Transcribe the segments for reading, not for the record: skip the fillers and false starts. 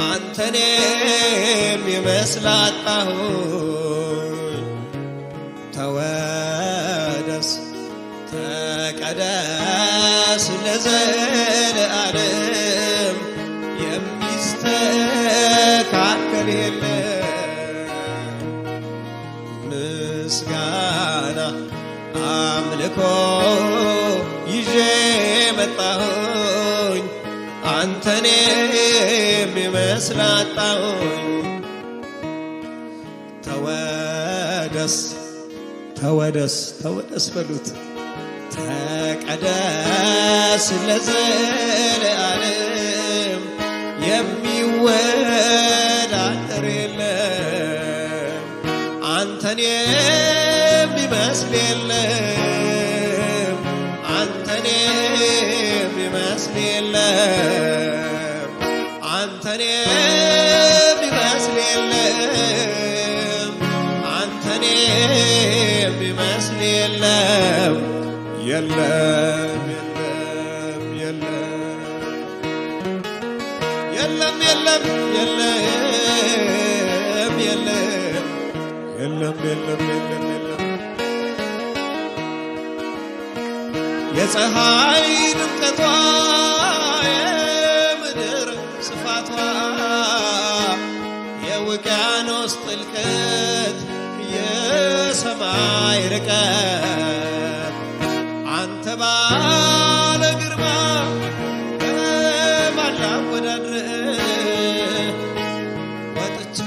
አንተን የሚመስል አጣሁኝ። ተወደስ ተቀደስ ለዘለዓለም የሚስተካከል የለም። ምስጋና አምልኮ ይዤ መጣሁኝ አንተን የሚመስል አጣሁኝ። ተወደስ ተወደስ ተወደስ በሉት ተቀደስ ለዘለዓለም የሚወዳደር የለም። አንተን የሚመስል የለም። አንተን የሚመስል የለም። አንተን የሚመስል የለም። አንተን የሚመስል የለም። የለም የለም የለም የለም የለም የለም የለም የለም የለም የለም። የፀሐይ ድምቀቷ የምድር ስፋቷ የውቅያኖስ ጥልቀት የሰማይ ርቀት አንተ ባለ ግርማ በማን ላወዳድርህ? ወጥቼ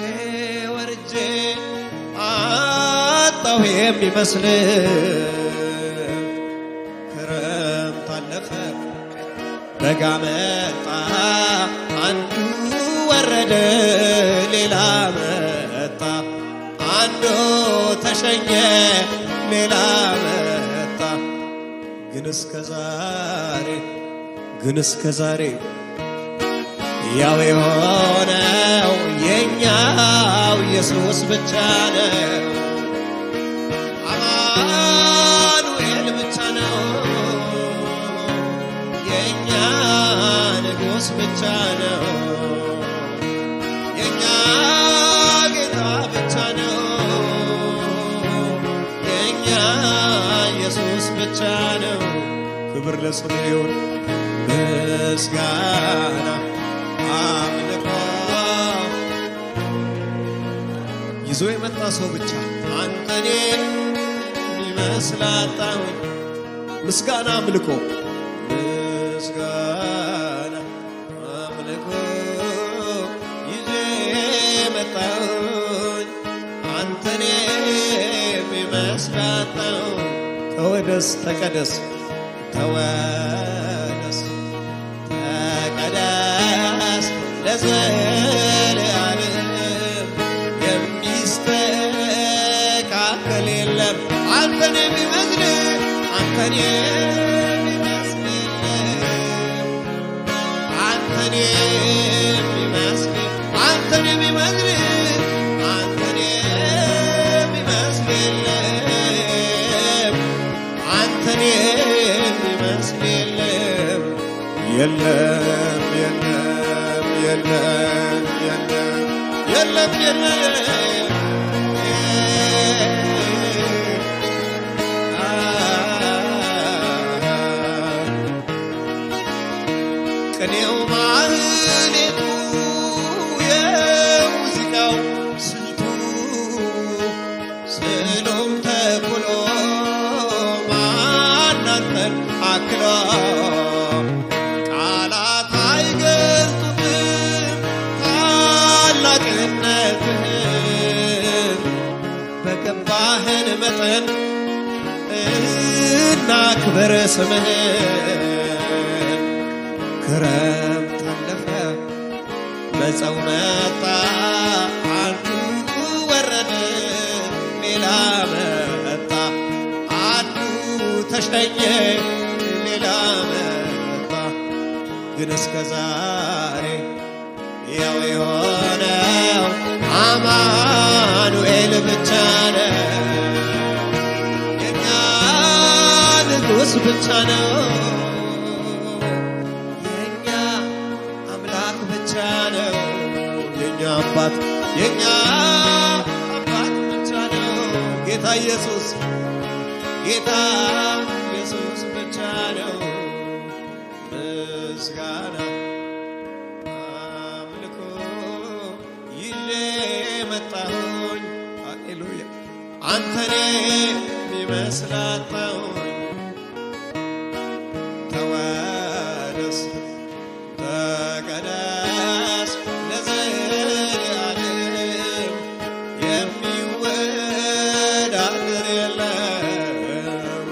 ወርጄ አጣሁ የሚመስልህ። ክረምት አለፈ በጋ መጣ አንዱ ወረደ ሌላ መጣ አንዱ ተሸኘ ሌላ መጣ። ግን እስከ ዛሬ ያው የሆነው የኛው ኢየሱስ ብቻ ነው። አማኑኤል ብቻ ነው። የኛ ንጉሥ ብቻ ነው። የኛ ጌታ ብቻ ነው። የኛ ኢየሱስ ብቻ ነው። ክብር ለስሙ ይሁን። ምስጋና አምልኮ ይዞ የመጣ ሰው ብቻ አንተን የሚመስል አጣሁኝ። ምስጋና አምልኮ ምስጋና አምልኮ ይዤ መጣሁኝ አንተን የሚመስል አጣሁኝ። ተወደስ ተቀደስ ተወደስ ተቀደስ ለዘለዓለም የሚስተካከል የለም። አንተን የሚመስል አንተን የሚመስል የለም። አንተን የሚመስል አንተን የሚመስል አንተን የሚመስል የለም። አንተን የሚመስል የለም። የለም የለም የለም የለም የለም ቅኔው ማህሌቱ የሙዚቃው ስልቱ ስሎም ተኩሎ ማናንተን አክሎ ቃላት አይገልጡትም ታላቅነትህን። በገባህን መጠን እናክብር ስምህን። ክረምት አለፈ መጸው መጣ አንዱ ወረደ ሌላ መጣ አንዱ ተሸኘ ሌላ መጣ። ግን እስከ ዛሬ ያው የሆነው አማኑኤል ብቻ ነው። የኛ ንጉሥ ብቻ ነው። የኛ አምላክ ብቻ ነው። አባት የኛ አባት ብቻ ነው ጌታ ኢየሱስ ብቻ ነው። ምስጋና አምልኮ ይዤ መጣሁኝ ሃሌሉያ አንተን የሚመስል አጣሁኝ ተወደስ ተቀደስ ለዘላለም የሚወዳደር የለም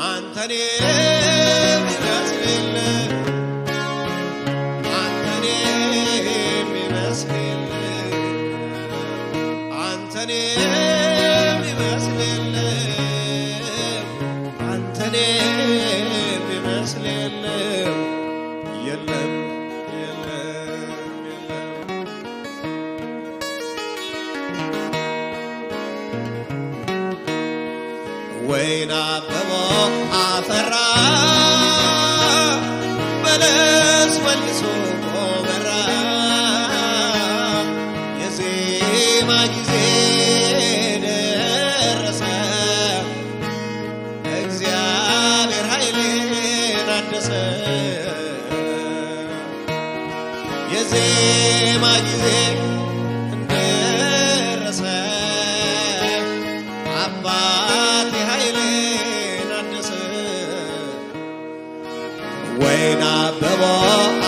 አንተን የሚመስል የለም አንተን የሚመስል የለም አንተን የሚመስል የለም አንተን የሚመስል የለም የለም ወይን አበቦ አፈራ በለስ መልሶ በራ የዜማ ጊዜ ደረሰ እግዚአብሔር ኃይሌን አደሰ የዜማ ጊዜ ደረሰ አባቴ ኃይሌን አደሰ ወይን አበቦ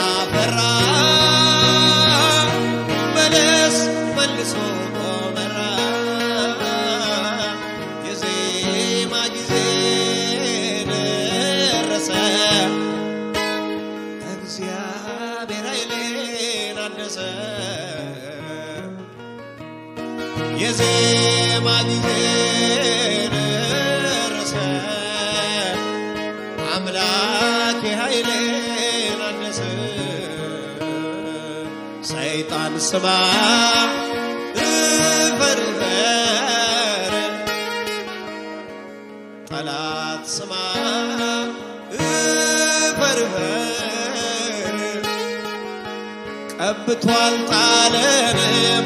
አፈራ በለስ መልሶ በራ የዜማ ጊዜ ደረሰ እግዚአብሔር ኃይሌን አደሰ የዜማ ጊዜ ደረሰ አምላኬ ኃይሌን አደሰ ሰይጣን ስማ እፈር ጠላት ስማ እፈር ቀብቷል ጣለንም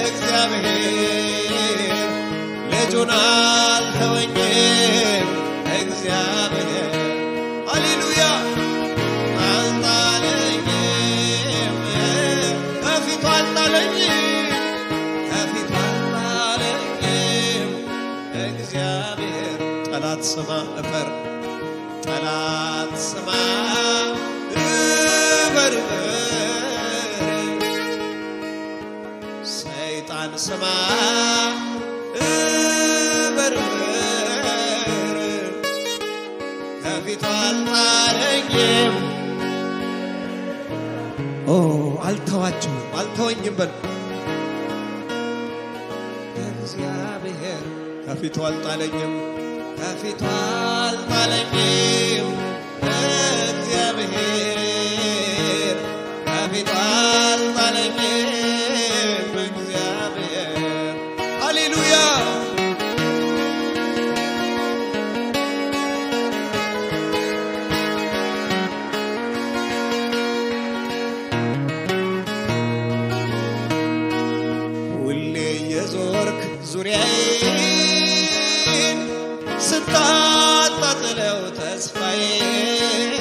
እግዚአብሔር ልጁን አልተወኝም እግዚአብሔር ሃሌሉያ አልጣለኝም ከፊቱ አልጣለኝም እግዚአብሔር ጠላት ስማ እፈር ጠላት ስማ እፈር ሰይጣን ስማ እፈር ከፊቱ አልጣለኝም አልተዋችሁም አልተወኝም በል እግዚአብሔር ከፊቱ አልጣለኝም ከፊቱ አልጣለኝም እግዚአብሔር ከፊቱ አልጣለኝም እግዚአብሔር ሃሌሉያ ሁሌ የዞርክ ዙሪያዬን ስታጣጥለው ተስፋዬን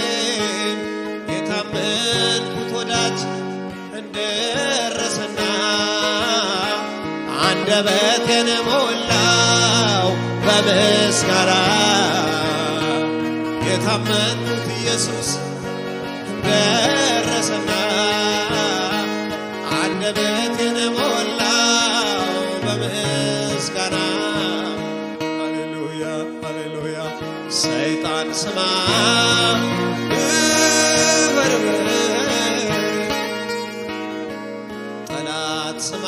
የታመንኩት ወዳጅ እንደረሰና አንደበቴን ሞላው በምስጋና የታመንኩት ኢየሱስ እንደረሰና አንደበቴን ሞላው በምስጋና ሃሌሉያ ሃሌሉያ ሰይጣን ስማ እፈር ጠላት ስማ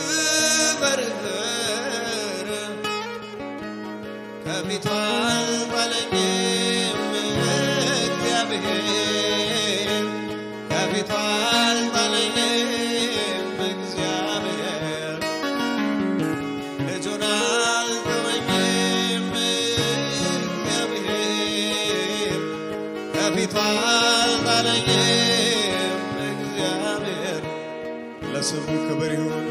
እፈር ከፊቱ አልጣለኝም እግዚአብሔር ከፊቱ አልጣለኝም እግዚአብሔር ልጁን አልተወኝም እግዚአብሔር ከፊቱ አልጣለኝም እግዚአብሔር ለስሙ ክብር ይሁን።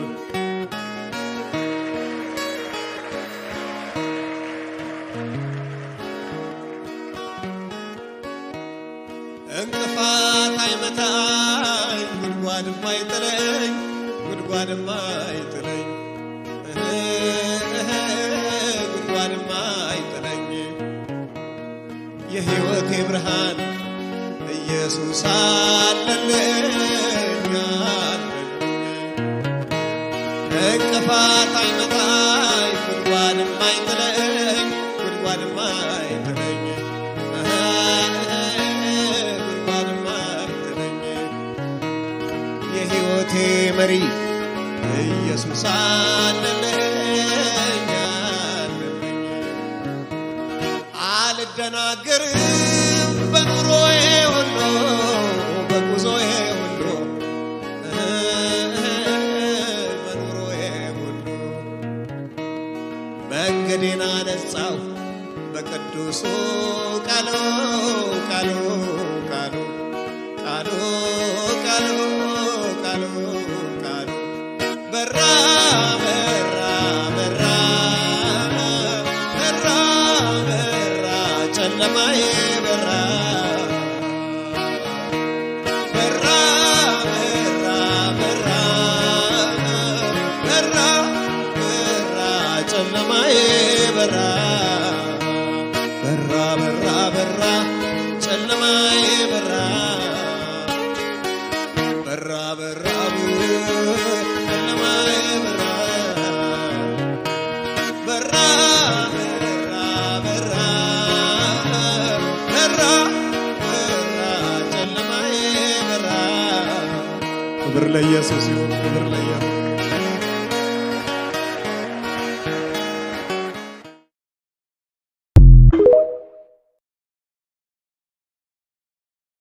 እንቅፋት አይመታኝ ጉድጓድም አይጥለኝ ጉድጓድም አይጥለኝ ጉድጓድም አይጥለኝ የሕይወቴ ብርሃን ኢየሱስ አለልኝ እንቅፋት አይመታኝ ጉድጓድም አይጥለኝ ጉድጓድም አይጥለኝ ጉድጓድም አይጥለኝ የሕይወቴ መሪ ኢየሱስ አለልኝ አልደናገርም በኑሮዬ ሁሉ በጉዞዬ ሁሉ በኑሮዬ ሁሉ መንገዴን አነጻው በቅዱሱ ቃሉ ቃሉ ቃሉ ቃሉ ቃሉ ቃሉ ቃሉ በራ በራ በራ በራ በራ ጨለማዬ በራ በራ በራ በራ በራ በራ ጨለማዬ በራ በራ በራ በራ ጨለማዬ በራ በራ በራ ጨለማዬ በራ በራ በራ በራ በራ ጨለማዬ በራ ክብር ለኢየሱስ ይሁን ክብር